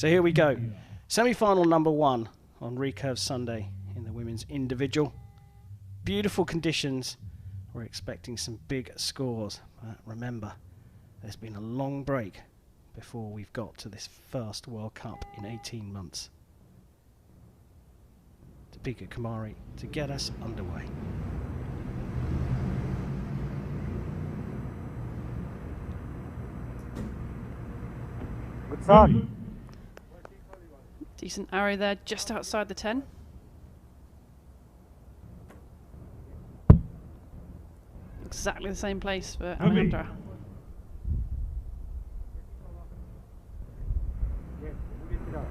So here we go. Semi-final number 1 on Recurve Sunday in the women's individual. Beautiful conditions. We're expecting some big scores. But remember, there's been a long break before we've got to this first World Cup in 18 months. Deepika Kumar to get us underway. Good start. Decent arrow there, just outside the 10. Exactly the same place for Alejandra.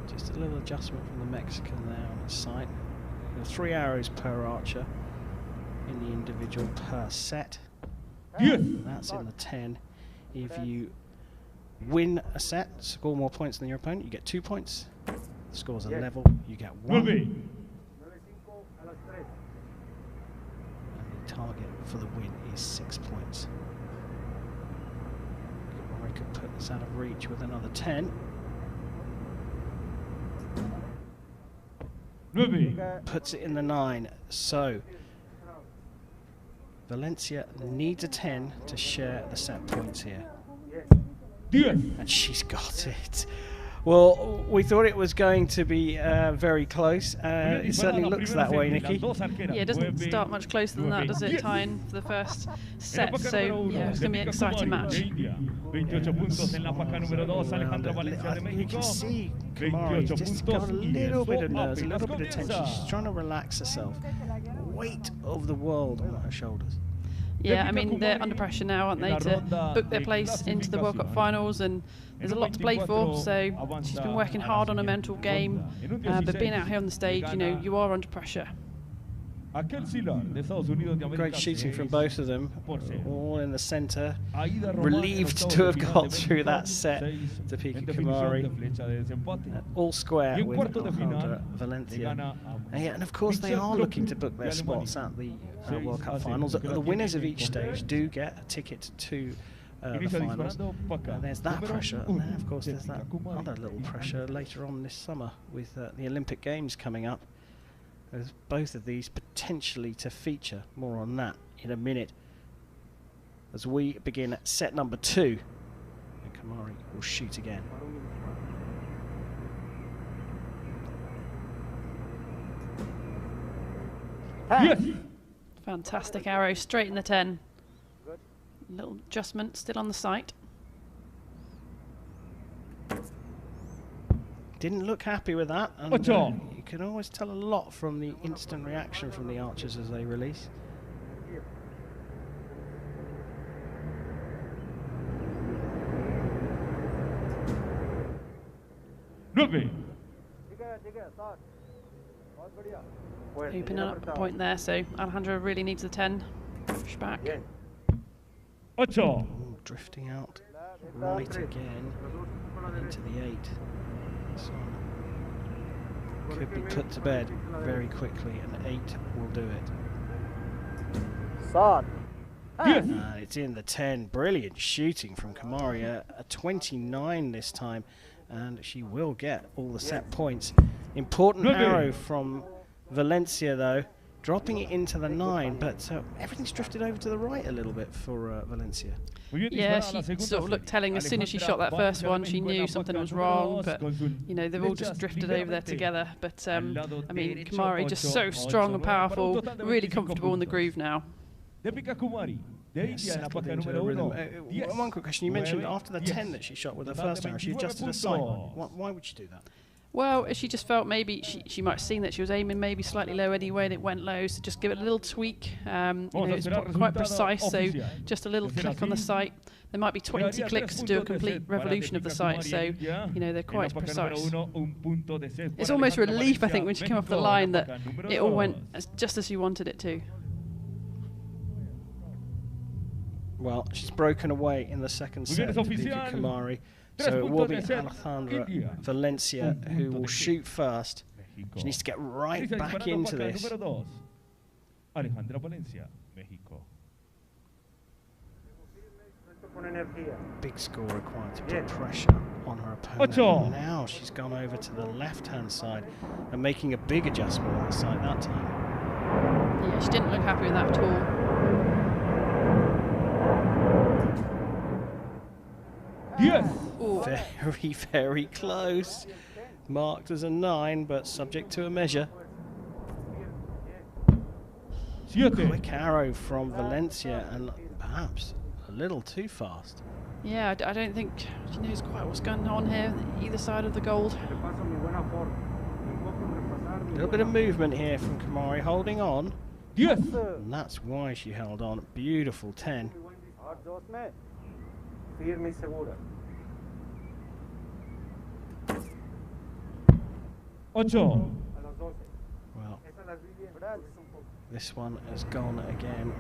Just a little adjustment from the Mexican there on its side. 3 arrows per archer in the individual per set. That's in the 10. If you win a set, score more points than your opponent, you get 2 points. The scores are level, you get 1. And the target for the win is 6 points. Kumar could put this out of reach with another 10. Puts it in the 9. So Valencia needs a 10 to share the set points here. And she's got it. Well, we thought it was going to be very close. It certainly looks that way, Nikki. Yeah, it doesn't start much closer than that, does it? Tying for the first set. So, yeah, it's going to be an exciting match. You can see Kumari's just got a little bit of nerves, a little bit of tension. She's trying to relax herself. Weight of the world on her shoulders. Yeah, I mean, they're under pressure now, aren't they, to book their place into the World Cup finals, and there's a lot to play for, so she's been working hard on a mental game, but being out here on the stage, you know, you are under pressure. Great shooting from both of them, all in the centre. Relieved to have got through that set, Deepika Kumar. All square with Alejandra Valencia. And of course they are looking to book their spots at the World Cup finals. The winners of each stage do get a ticket to the finals. There's that pressure, and then of course there's that other little pressure later on this summer with the Olympic Games coming up. There's both of these potentially to feature. More on that in a minute as we begin set number 2. And Kumar will shoot again. Fantastic arrow, straight in the 10. Little adjustment still on the sight. Didn't look happy with that, and you can always tell a lot from the instant reaction from the archers as they release. Opening up a point there, so Alejandra really needs the 10. Push back. Ooh, drifting out right again into the 8. So could be put to bed very quickly, and 8 will do it. It's in the 10. Brilliant shooting from Kamaria. A 29 this time, and she will get all the set points. Important arrow from Valencia though, dropping it into the 9, but everything's drifted over to the right a little bit for Valencia. Yeah, she sort of looked telling as soon as she shot that first one, she knew something was wrong, but you know, they've all just drifted over there together. But I mean, Kumar just so strong and powerful, really comfortable in the groove now. Settled into a rhythm. One quick question, you mentioned after the 10 that she shot with her first arrow, she adjusted her sight. Why would she do that? Well, she just felt maybe she might have seen that she was aiming maybe slightly low anyway, and it went low, so just give it a little tweak. You know, it's quite precise, so just a little click on the sight. There might be 20 clicks to do a complete revolution of the sight, so you know, they're quite precise. It's almost relief, I think, when she came off the line that it all went just as you wanted it to. Well, she's broken away in the second set, Deepika Kumar. So it will be Alejandra Valencia who will shoot first. She needs to get right back into this. Big score required to put pressure on her opponent. Now she's gone over to the left-hand side and making a big adjustment on the side that time. Yeah, she didn't look happy with that at all. Yes. Very, very close. Marked as a 9, but subject to a measure. Quick arrow from Valencia, and perhaps a little too fast. Yeah, I don't think she knows quite what's going on here, either side of the gold. A little bit of movement here from Kumari, holding on. Yes. And that's why she held on. Beautiful 10. Ocho. Well, this one has gone again.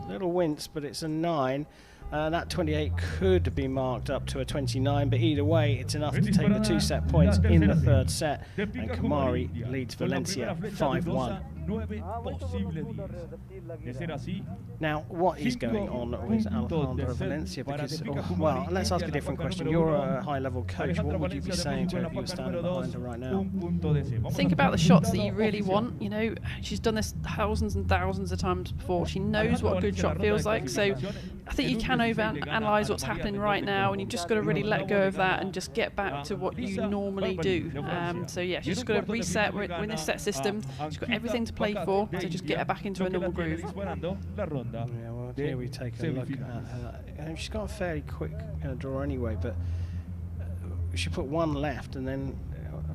Little wince, but it's a 9. That 28 could be marked up to a 29, but either way, it's enough to take the 2 set points in the third set, and Kumari leads Valencia 5-1. Now, what is going on with Alejandra Valencia? Because, well, let's ask a different question. You're a high-level coach. What would you be saying to her if you were standing behind her right now? Think about the shots that you really want. You know, she's done this thousands and thousands of times before. She knows what a good shot feels like. So I think you can overanalyze what's happening right now, and you've just got to really let go of that and just get back to what you normally do. So yeah, she's just got to reset. We're in this set system. She's got everything to play for, so just get her back into a normal groove. Yeah, well, here we take a look at her. She's got a fairly quick draw anyway, but she put 1 left and then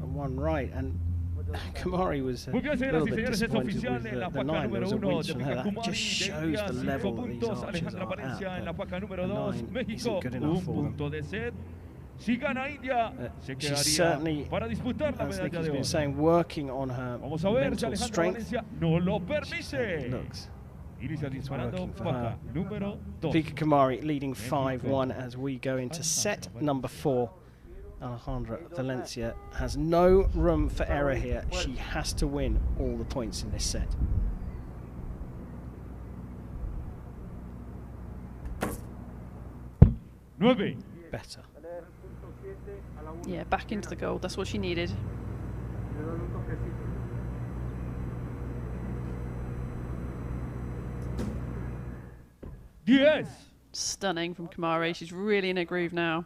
1 right, and Kumari was a little bit disappointed with the 9. There was a winch from her. That just shows the level that these archers are at. But a 9 isn't good enough for them. She's certainly, as Nikki's been saying, working on her mental strength. It looks it's working for her. Deepika Kumari leading 5-1 as we go into set number 4. Alejandra Valencia has no room for error here. She has to win all the points in this set. Better. Yeah, back into the gold. That's what she needed. Yes. Stunning from Kumari. She's really in a groove now.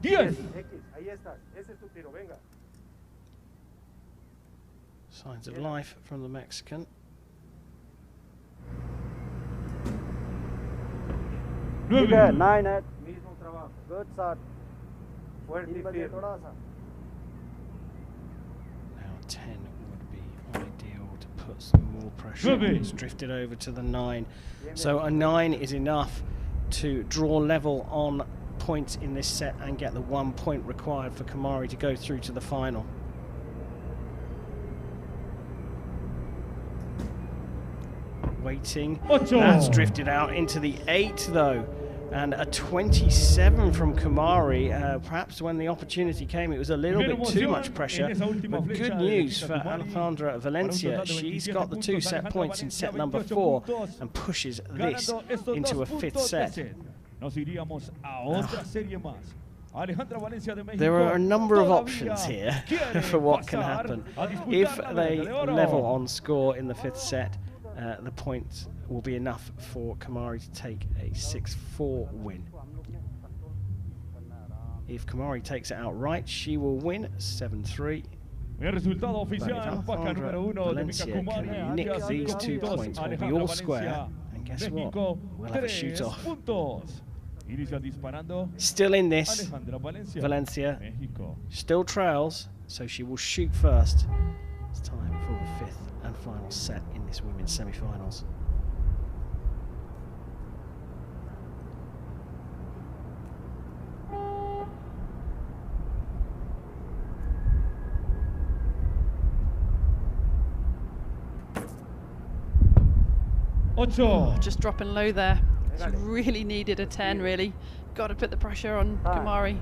Yes. Signs of life from the Mexican. ठीक है 9 है good shot Now 10 would be ideal to put some more pressure on. It's drifted over to the 9, so a 9 is enough to draw level on points in this set and get the 1 point required for Kumari to go through to the final. Waiting, that's drifted out into the 8 though, and a 27 from Kumari. Perhaps when the opportunity came it was a little bit too much pressure, but good news for Alejandra Valencia. She's got the 2 set points in set number 4 and pushes this into a 5th set. There are a number of options here for what can happen. If they level on score in the 5th set, the points will be enough for Kumari to take a 6-4 win. If Kumari takes it outright, she will win 7-3. But if Alejandra Valencia can nick these 2 points, we'll be all square, and guess what? We'll have a shoot-off. Still in this, Valencia still trails, so she will shoot first. It's time for the 5th and final set in this women's semi-finals. Oh, just dropping low there. She really needed a 10, really. Got to put the pressure on Kumari.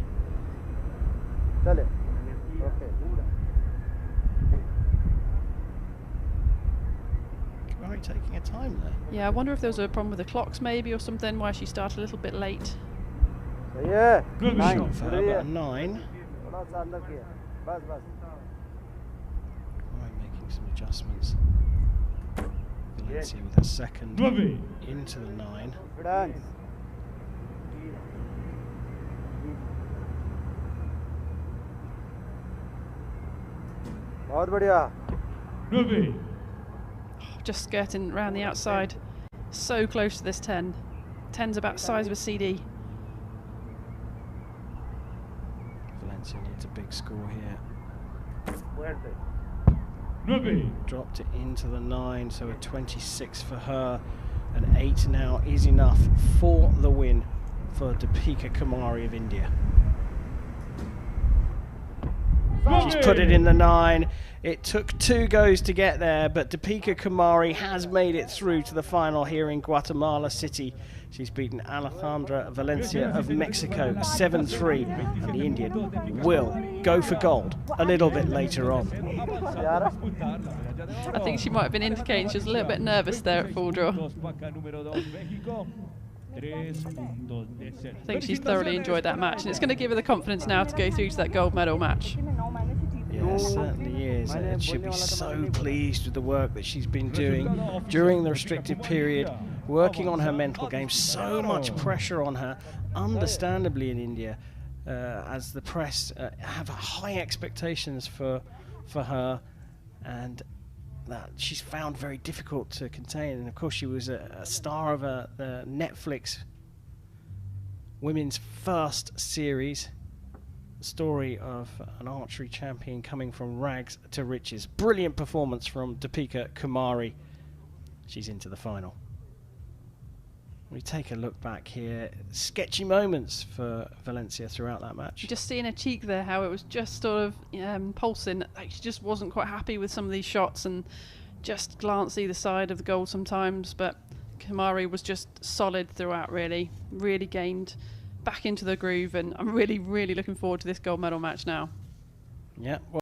Kumari taking her time there. Yeah, I wonder if there was a problem with the clocks maybe or something, why she started a little bit late. Yeah. Good shot for her, but a 9. Making some adjustments. Valencia with her second into the 9. बहुत बढ़िया. Just skirting around the outside. So close to this 10. 10's about the size of a CD. Valencia needs a big score here. Dropped it into the 9, so a 26 for her. An 8 now is enough for the win for Deepika Kumar of India. She's put it in the 9. It took 2 goes to get there, but Deepika Kumar has made it through to the final here in Guatemala City. She's beaten Alejandra Valencia of Mexico 7-3, and the Indian will go for gold a little bit later on. I think she might have been indicating she was a little bit nervous there at full draw. I think she's thoroughly enjoyed that match, and it's going to give her the confidence now to go through to that gold medal match. Yeah, it certainly is, and she'll be so pleased with the work that she's been doing during the restricted period, working on her mental game. So much pressure on her, understandably, in India, as the press have high expectations for her, and that she's found very difficult to contain. And of course, she was a star of the Netflix women's first series, the story of an archery champion coming from rags to riches. Brilliant performance from Deepika Kumar. She's into the final. We take a look back here. Sketchy moments for Valencia throughout that match. Just seeing her cheek there, how it was just sort of pulsing. Like she just wasn't quite happy with some of these shots and just glanced either side of the goal sometimes. But Kumar was just solid throughout, really gained back into the groove, and I'm really looking forward to this gold medal match now. Yeah. Well